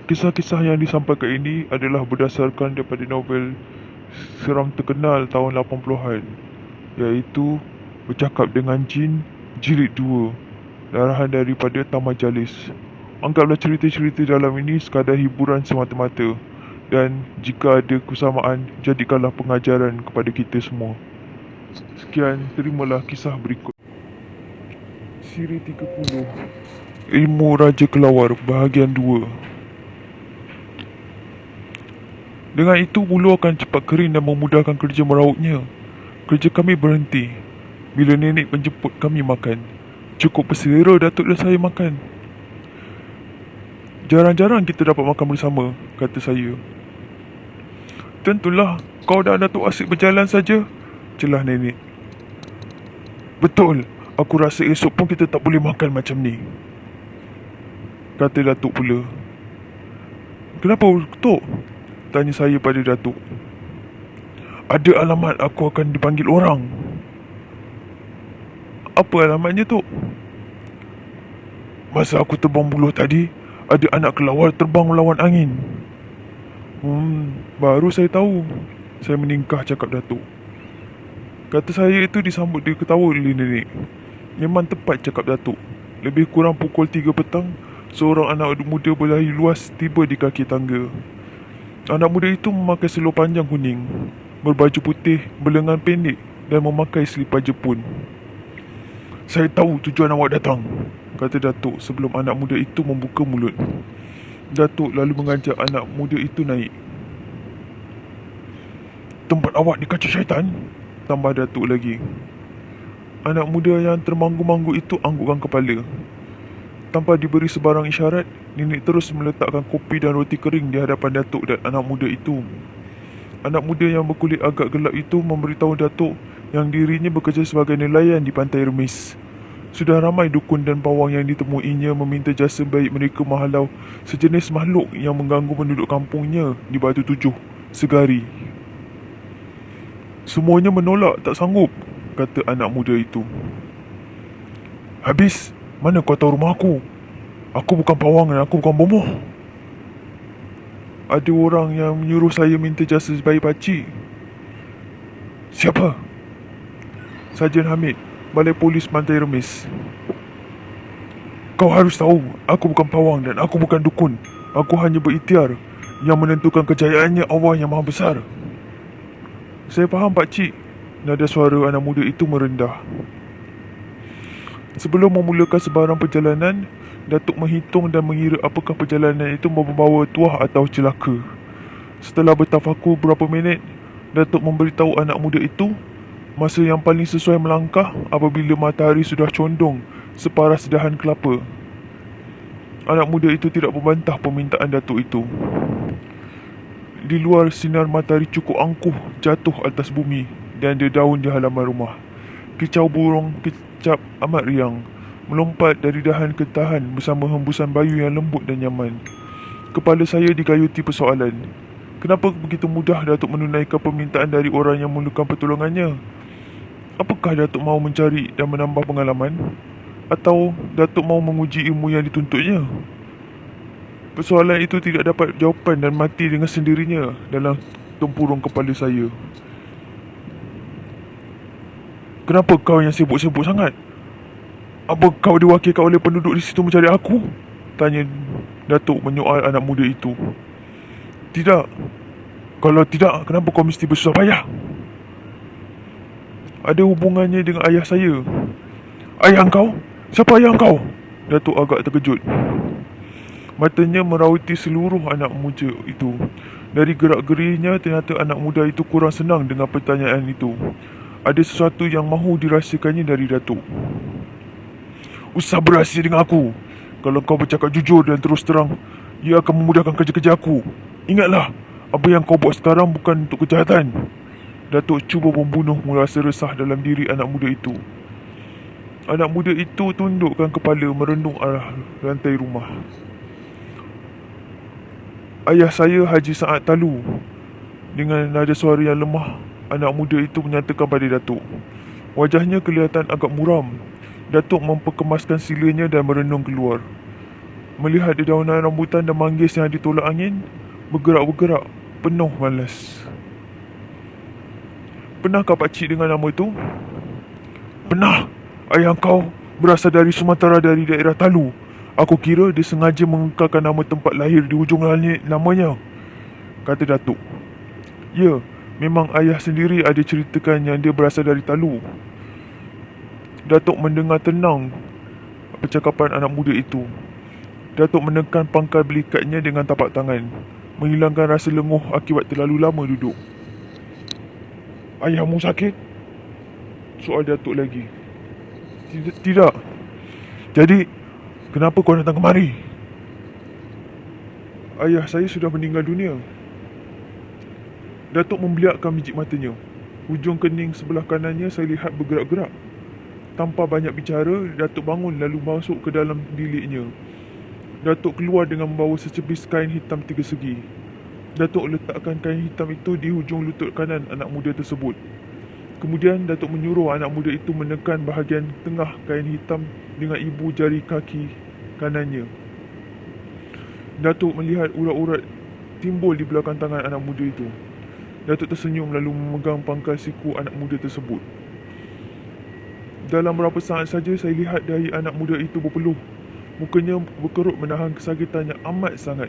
Kisah-kisah yang disampaikan ini adalah berdasarkan daripada novel seram terkenal tahun 80-an, iaitu Bercakap dengan Jin Jilid 2, arahan daripada Tamajalis. Anggaplah cerita-cerita dalam ini sekadar hiburan semata-mata, dan jika ada kesamaan, jadikanlah pengajaran kepada kita semua. Sekian, terimalah kisah berikut. Siri 30, Ilmu Raja Kelawar, bahagian 2. Dengan itu, bulu akan cepat kering dan memudahkan kerja merautnya. Kerja kami berhenti bila nenek menjemput kami makan. Cukup berselera Datuk dan saya makan. Jarang-jarang kita dapat makan bersama, kata saya. Tentulah, kau dan Datuk asyik berjalan saja, celah nenek. Betul, aku rasa esok pun kita tak boleh makan macam ni, kata Datuk pula. Kenapa, Tok? Tanya saya pada Datuk. Ada alamat aku akan dipanggil orang. Apa alamatnya, Tok? Masa aku terbang buluh tadi, ada anak kelawar terbang melawan angin. Baru saya tahu. Saya meningkah, cakap Datuk. Kata saya itu disambut dia ketawa oleh nenek. Memang tepat, cakap Datuk. Lebih kurang pukul 3 petang, seorang anak muda berlari luas tiba di kaki tangga. Anak muda itu memakai seluar panjang kuning, berbaju putih, berlengan pendek dan memakai selipar Jepun. Saya tahu tujuan awak datang, kata Datuk sebelum anak muda itu membuka mulut. Datuk lalu mengajak anak muda itu naik. Tempat awak dikacau syaitan, tambah Datuk lagi. Anak muda yang termanggu-manggu itu anggukkan kepala. Tanpa diberi sebarang isyarat, nenek terus meletakkan kopi dan roti kering di hadapan Datuk dan anak muda itu. Anak muda yang berkulit agak gelap itu memberitahu Datuk yang dirinya bekerja sebagai nelayan di Pantai Remis. Sudah ramai dukun dan pawang yang ditemuinya meminta jasa baik mereka menghalau sejenis makhluk yang mengganggu penduduk kampungnya di Batu Tujuh, Segari. Semuanya menolak, tak sanggup, kata anak muda itu. Habis, mana kau tahu rumah aku? Aku bukan pawang dan aku bukan bomoh. Ada orang yang menyuruh saya minta jasa sebagai pakcik. Siapa? Sarjan Hamid, Balai Polis Pantai Remis. Kau harus tahu, aku bukan pawang dan aku bukan dukun. Aku hanya berikhtiar. Yang menentukan kejayaannya Allah yang Maha Besar. Saya faham, pakcik. Nada suara anak muda itu merendah. Sebelum memulakan sebarang perjalanan, Datuk menghitung dan mengira apakah perjalanan itu membawa tuah atau celaka. Setelah bertafakur beberapa minit, Datuk memberitahu anak muda itu masa yang paling sesuai melangkah apabila matahari sudah condong separas dahan kelapa. Anak muda itu tidak membantah permintaan Datuk itu. Di luar, sinar matahari cukup angkuh jatuh atas bumi dan daun di halaman rumah. Kicau burung kicap amat riang, melompat dari dahan ke dahan bersama hembusan bayu yang lembut dan nyaman. Kepala saya digayuti persoalan. Kenapa begitu mudah Datuk menunaikan permintaan dari orang yang memerlukan pertolongannya? Apakah Datuk mahu mencari dan menambah pengalaman? Atau Datuk mahu menguji ilmu yang dituntutnya? Persoalan itu tidak dapat jawapan dan mati dengan sendirinya dalam tempurung kepala saya. Kenapa kau yang sibuk-sibuk sangat? Apa kau diwakilkan oleh penduduk di situ mencari aku? Tanya Datuk menyoal anak muda itu. Tidak. Kalau tidak, kenapa kau mesti bersusah payah? Ada hubungannya dengan ayah saya. Ayah kau? Siapa ayah kau? Datuk agak terkejut. Matanya merauti seluruh anak muda itu. Dari gerak-geriknya, ternyata anak muda itu kurang senang dengan pertanyaan itu. Ada sesuatu yang mahu dirahsiakannya dari Datuk. Usah berahsia dengan aku. Kalau kau bercakap jujur dan terus terang, ia akan memudahkan kerja-kerja aku. Ingatlah, apa yang kau buat sekarang bukan untuk kejahatan. Datuk cuba membunuh rasa resah dalam diri anak muda itu. Anak muda itu tundukkan kepala merendung arah lantai rumah. Ayah saya Haji Saad Talu. Dengan nada suara yang lemah, anak muda itu menyatakan pada Datuk. Wajahnya kelihatan agak muram. Datuk memperkemaskan silanya dan merenung keluar. Melihat dedaunan rambutan dan manggis yang ditolak angin bergerak-bergerak, penuh malas. Pernahkah pakcik dengar nama itu? Pernah. Ayah kau berasal dari Sumatera, dari daerah Talu. Aku kira dia sengaja mengekalkan nama tempat lahir di hujung langit namanya, kata Datuk. Ya, memang ayah sendiri ada ceritakan yang dia berasal dari Talu. Datuk mendengar tenang percakapan anak muda itu. Datuk menekan pangkal belikatnya dengan tapak tangan, menghilangkan rasa lenguh akibat terlalu lama duduk. Ayahmu sakit? Soal Datuk lagi. Tidak. Jadi, kenapa kau datang kemari? Ayah saya sudah meninggal dunia. Datuk membeliakkan biji matanya. Hujung kening sebelah kanannya saya lihat bergerak-gerak. Tanpa banyak bicara, Datuk bangun lalu masuk ke dalam biliknya. Datuk keluar dengan membawa secepis kain hitam 3 segi. Datuk letakkan kain hitam itu di hujung lutut kanan anak muda tersebut. Kemudian Datuk menyuruh anak muda itu menekan bahagian tengah kain hitam dengan ibu jari kaki kanannya. Datuk melihat urat-urat timbul di belakang tangan anak muda itu. Datuk tersenyum lalu memegang pangkal siku anak muda tersebut. Dalam beberapa saat saja saya lihat dahi anak muda itu berpeluh. Mukanya berkerut menahan kesakitan yang amat sangat.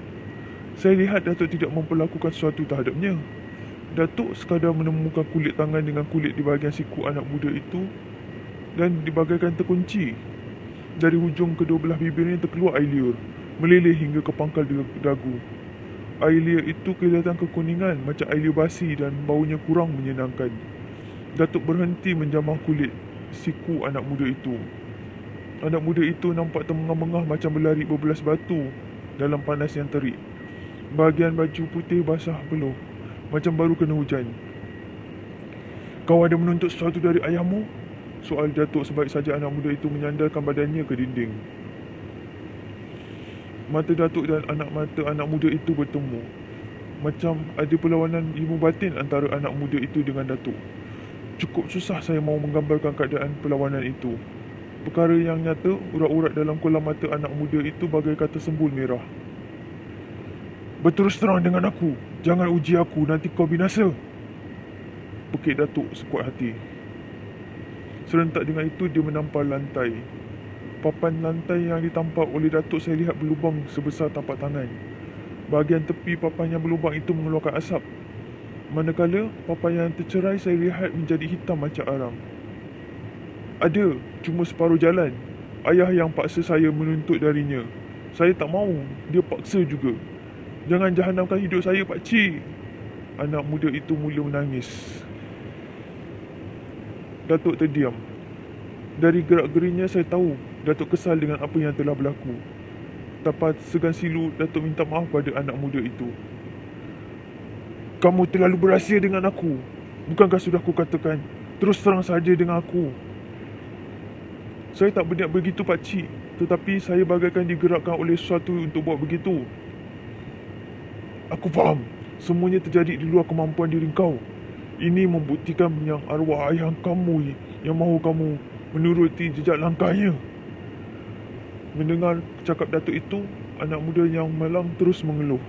Saya lihat Datuk tidak memperlakukan sesuatu terhadapnya. Datuk sekadar menemukan kulit tangan dengan kulit di bahagian siku anak muda itu dan dibagaikan terkunci. Dari hujung kedua belah bibirnya terkeluar air liur, meleleh hingga ke pangkal dagu. Air liur itu kelihatan kekuningan macam air liur basi dan baunya kurang menyenangkan. Datuk berhenti menjamah kulit siku anak muda itu. Anak muda itu nampak termengah-mengah macam berlari berbelas batu dalam panas yang terik. Bahagian baju putih basah peluh, macam baru kena hujan. Kau ada menuntut sesuatu dari ayahmu? Soal Datuk sebaik saja anak muda itu menyandarkan badannya ke dinding. Mata Datuk dan mata anak muda itu bertemu. Macam ada perlawanan ilmu batin antara anak muda itu dengan Datuk. Cukup susah saya mahu menggambarkan keadaan perlawanan itu. Perkara yang nyata, urat-urat dalam kolam mata anak muda itu bagaikan tersembul merah. Berterus terang dengan aku. Jangan uji aku, nanti kau binasa. Pekik Datuk sekuat hati. Serentak dengan itu dia menampar lantai. Papan lantai yang ditampak oleh Datuk saya lihat berlubang sebesar tapak tangan. Bahagian tepi papan yang berlubang itu mengeluarkan asap. Manakala papan yang tercerai saya lihat menjadi hitam macam arang. Ada, cuma separuh jalan. Ayah yang paksa saya menuntut darinya. Saya tak mahu, dia paksa juga. Jangan jahanamkan hidup saya, pakcik. Anak muda itu mula menangis. Datuk terdiam. Dari gerak-gerinya saya tahu Datuk kesal dengan apa yang telah berlaku. Tanpa segan silu, Datuk minta maaf pada anak muda itu. Kamu terlalu berahsia dengan aku. Bukankah sudah aku katakan, terus terang saja dengan aku? Saya tak berniat begitu, pakcik. Tetapi saya bagaikan digerakkan oleh sesuatu untuk buat begitu. Aku faham. Semuanya terjadi di luar kemampuan diri kau. Ini membuktikan yang arwah ayah kamu yang mahu kamu menuruti jejak langkahnya. Mendengar cakap Datuk itu, anak muda yang malang terus mengeluh.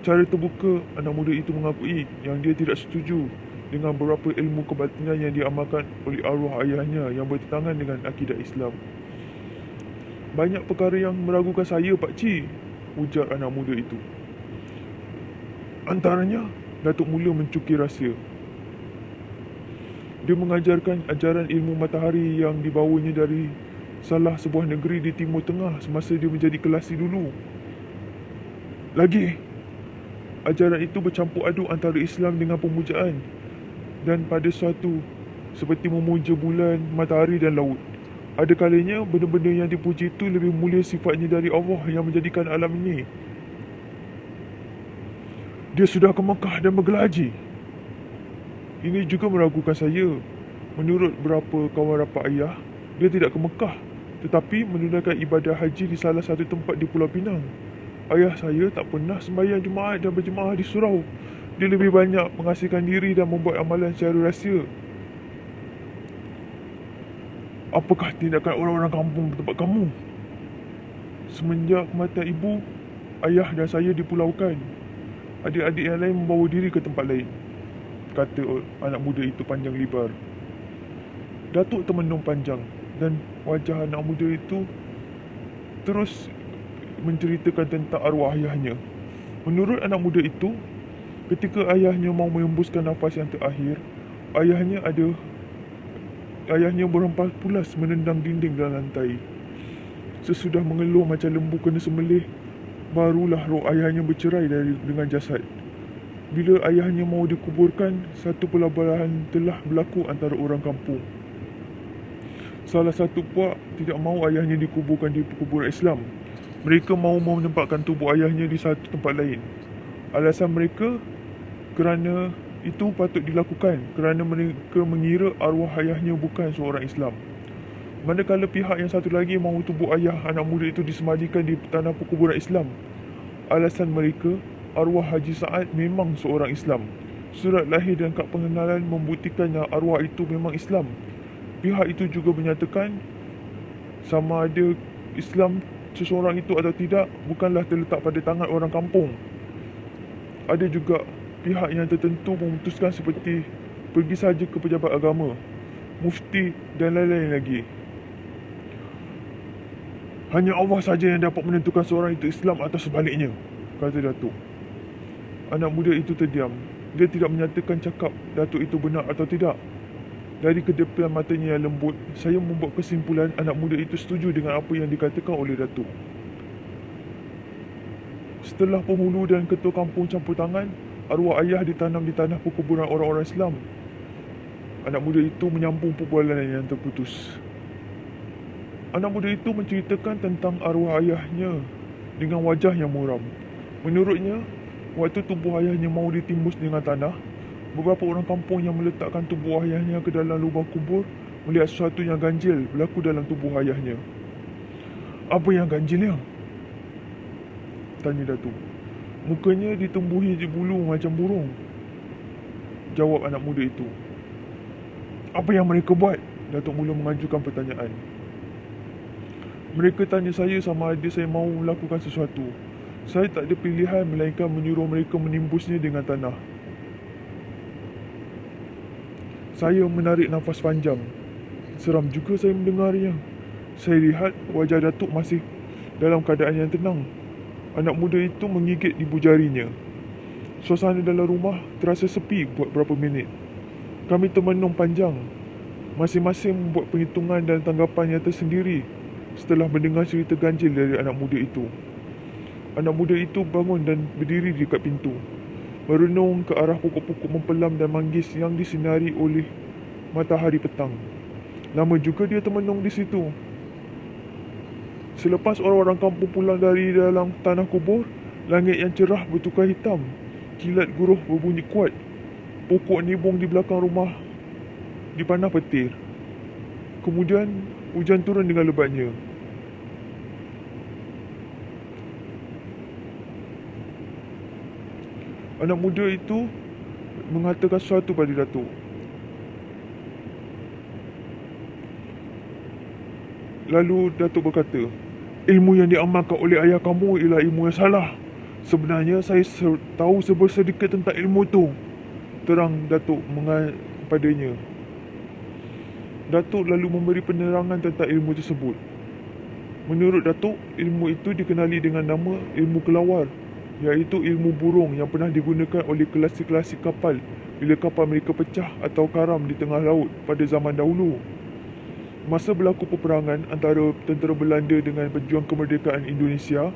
Cara terbuka, anak muda itu mengakui yang dia tidak setuju dengan beberapa ilmu kebatinan yang diamalkan oleh arwah ayahnya yang bertentangan dengan akidah Islam. Banyak perkara yang meragukan saya, pakcik, ujar anak muda itu. Antaranya, Datuk mula mencukir rahsia. Dia mengajarkan ajaran ilmu matahari yang dibawanya dari salah sebuah negeri di Timur Tengah semasa dia menjadi kelasi dulu. Lagi, ajaran itu bercampur aduk antara Islam dengan pemujaan dan pada suatu seperti memuja bulan, matahari dan laut. Ada kalanya benda-benda yang dipuji itu lebih mulia sifatnya dari Allah yang menjadikan alam ini. Dia sudah ke Mekah dan bergelar haji. Ini juga meragukan saya. Menurut beberapa kawan rapat ayah, dia tidak ke Mekah tetapi menunaikan ibadah haji di salah satu tempat di Pulau Pinang. Ayah saya tak pernah sembahyang Jumaat dan berjemaah di surau. Dia lebih banyak mengasihkan diri dan membuat amalan secara rahsia. Apakah tindakan orang-orang kampung tempat kamu? Semenjak kematian ibu, ayah dan saya dipulaukan. Adik-adik yang lain membawa diri ke tempat lain, kata anak muda itu panjang lebar. Datuk termenung panjang dan wajah anak muda itu terus menceritakan tentang arwah ayahnya. Menurut anak muda itu, ketika ayahnya mau menghembuskan nafas yang terakhir, ayahnya berhempas pulas menendang dinding dan lantai. Sesudah mengeluh macam lembu kena sembelih, barulah roh ayahnya bercerai dengan jasad. Bila ayahnya mau dikuburkan, satu pelabarahan telah berlaku antara orang kampung. Salah satu puak tidak mahu ayahnya dikuburkan di kuburan Islam. Mereka mahu menempatkan tubuh ayahnya di satu tempat lain. Alasan mereka kerana itu patut dilakukan kerana mereka mengira arwah ayahnya bukan seorang Islam. Manakala pihak yang satu lagi mahu tubuh ayah anak muda itu disemadikan di tanah perkuburan Islam. Alasan mereka, arwah Haji Saad memang seorang Islam. Surat lahir dan kad pengenalan membuktikan yang arwah itu memang Islam. Pihak itu juga menyatakan sama ada Islam seseorang itu atau tidak bukanlah terletak pada tangan orang kampung. Ada juga pihak yang tertentu memutuskan seperti pergi saja ke pejabat agama, mufti dan lain-lain lagi. Hanya Allah saja yang dapat menentukan seorang itu Islam atau sebaliknya, kata Datuk. Anak muda itu terdiam. Dia tidak menyatakan cakap Datuk itu benar atau tidak. Dari kedepan matanya yang lembut, saya membuat kesimpulan anak muda itu setuju dengan apa yang dikatakan oleh Datuk. Setelah penghulu dan ketua kampung campur tangan, arwah ayah ditanam di tanah perkuburan orang-orang Islam. Anak muda itu menyambung perbualan yang terputus. Anak muda itu menceritakan tentang arwah ayahnya dengan wajah yang muram. Menurutnya, waktu tubuh ayahnya mahu ditimbus dengan tanah, beberapa orang kampung yang meletakkan tubuh ayahnya ke dalam lubang kubur melihat sesuatu yang ganjil berlaku dalam tubuh ayahnya. Apa yang ganjilnya? Tanya Datuk. Mukanya ditumbuhi bulu macam burung, jawab anak muda itu. Apa yang mereka buat? Datuk mula mengajukan pertanyaan. Mereka tanya saya sama ada saya mahu melakukan sesuatu. Saya tak ada pilihan melainkan menyuruh mereka menimbusnya dengan tanah. Saya menarik nafas panjang. Seram juga saya mendengarnya. Saya lihat wajah Datuk masih dalam keadaan yang tenang. Anak muda itu menggigit ibu jarinya. Suasana dalam rumah terasa sepi buat berapa minit. Kami termenung panjang. Masing-masing membuat perhitungan dan tanggapannya tersendiri setelah mendengar cerita ganjil dari anak muda itu. Anak muda itu bangun dan berdiri di dekat pintu, merenung ke arah pokok-pokok mempelam dan manggis yang disinari oleh matahari petang. Lama juga dia termenung di situ. Selepas orang-orang kampung pulang dari dalam tanah kubur, langit yang cerah bertukar hitam. Kilat guruh berbunyi kuat. Pokok nibung di belakang rumah dipanah petir. Kemudian hujan turun dengan lebatnya. Anak muda itu mengatakan sesuatu pada Datuk. Lalu Datuk berkata, ilmu yang diamalkan oleh ayah kamu ialah ilmu yang salah. Sebenarnya saya tahu sedikit tentang ilmu itu, terang Datuk kepadanya. Datuk lalu memberi penerangan tentang ilmu tersebut. Menurut Datuk, ilmu itu dikenali dengan nama ilmu kelawar, iaitu ilmu burung yang pernah digunakan oleh kelasi-kelasi kapal bila kapal mereka pecah atau karam di tengah laut pada zaman dahulu. Masa berlaku peperangan antara tentera Belanda dengan pejuang kemerdekaan Indonesia,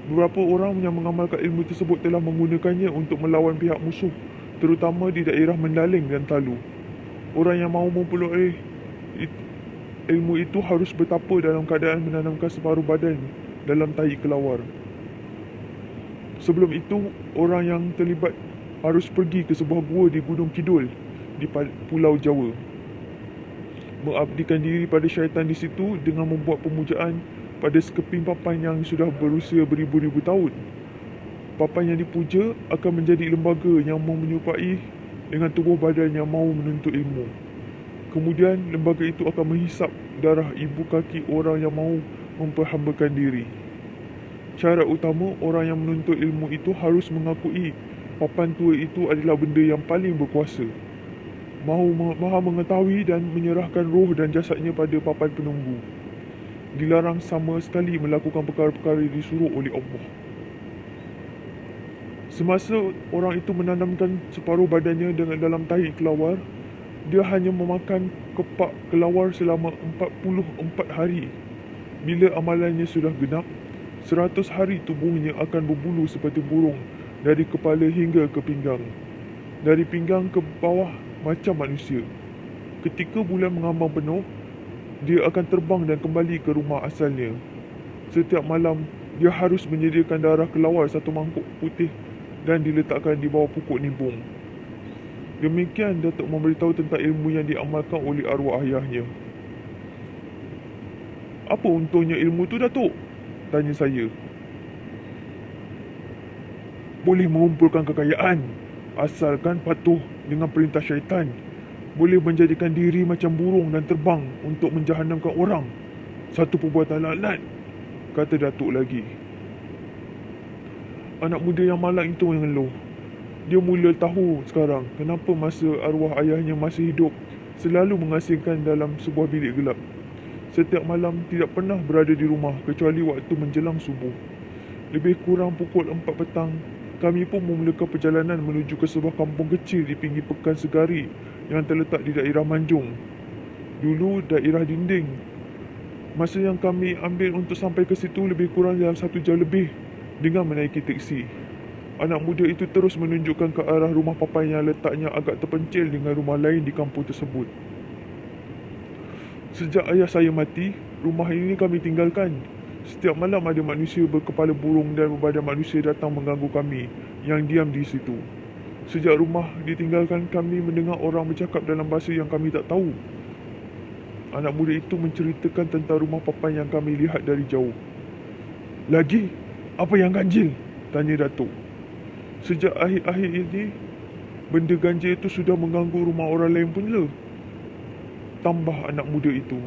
beberapa orang yang mengamalkan ilmu tersebut telah menggunakannya untuk melawan pihak musuh, terutama di daerah Mendaling dan Talu. Orang yang mahu memperoleh ilmu itu harus bertapa dalam keadaan menanamkan separuh badan dalam tahi kelawar. Sebelum itu, orang yang terlibat harus pergi ke sebuah gua di Gunung Kidul di Pulau Jawa, mengabdikan diri pada syaitan di situ dengan membuat pemujaan pada sekeping papan yang sudah berusia beribu-ribu tahun. Papan yang dipuja akan menjadi lembaga yang menyerupai dengan tubuh badan yang mahu menuntut ilmu. Kemudian lembaga itu akan menghisap darah ibu kaki orang yang mahu memperhambakan diri. Syarat utama orang yang menuntut ilmu itu harus mengakui papan tua itu adalah benda yang paling berkuasa. Maha mengetahui dan menyerahkan roh dan jasadnya pada papan penunggu. Dilarang sama sekali melakukan perkara-perkara yang disuruh oleh Allah. Semasa orang itu menanamkan separuh badannya dengan dalam tahi kelawar, dia hanya memakan kepak kelawar selama 44 hari. Bila amalannya sudah genap, 100 hari tubuhnya akan berbulu seperti burung dari kepala hingga ke pinggang. Dari pinggang ke bawah macam manusia. Ketika bulan mengambang penuh, dia akan terbang dan kembali ke rumah asalnya. Setiap malam, dia harus menyediakan darah kelawar 1 mangkuk putih dan diletakkan di bawah pokok nibung. Demikian Datuk memberitahu tentang ilmu yang diamalkan oleh arwah ayahnya. "Apa untungnya ilmu tu, Datuk?" tanya saya. "Boleh mengumpulkan kekayaan, asalkan patuh dengan perintah syaitan. Boleh menjadikan diri macam burung dan terbang untuk menjahanamkan orang. Satu perbuatan laknat," kata Datuk lagi. Anak muda yang malang itu mengeluh. Dia mula tahu sekarang kenapa masa arwah ayahnya masih hidup selalu mengasingkan dalam sebuah bilik gelap. Setiap malam tidak pernah berada di rumah kecuali waktu menjelang subuh. Lebih kurang pukul 4 petang, kami pun memulakan perjalanan menuju ke sebuah kampung kecil di pinggir Pekan Segari yang terletak di daerah Manjung. Dulu daerah dinding. Masa yang kami ambil untuk sampai ke situ lebih kurang dalam 1 jam lebih dengan menaiki teksi. Anak muda itu terus menunjukkan ke arah rumah papan yang letaknya agak terpencil dengan rumah lain di kampung tersebut. "Sejak ayah saya mati, rumah ini kami tinggalkan. Setiap malam ada manusia berkepala burung dan berbadan manusia datang mengganggu kami yang diam di situ. Sejak rumah ditinggalkan, kami mendengar orang bercakap dalam bahasa yang kami tak tahu." Anak muda itu menceritakan tentang rumah papan yang kami lihat dari jauh. "Lagi? Apa yang ganjil?" tanya Datuk. "Sejak akhir-akhir ini, benda ganjil itu sudah mengganggu rumah orang lain pula," tambah anak muda itu.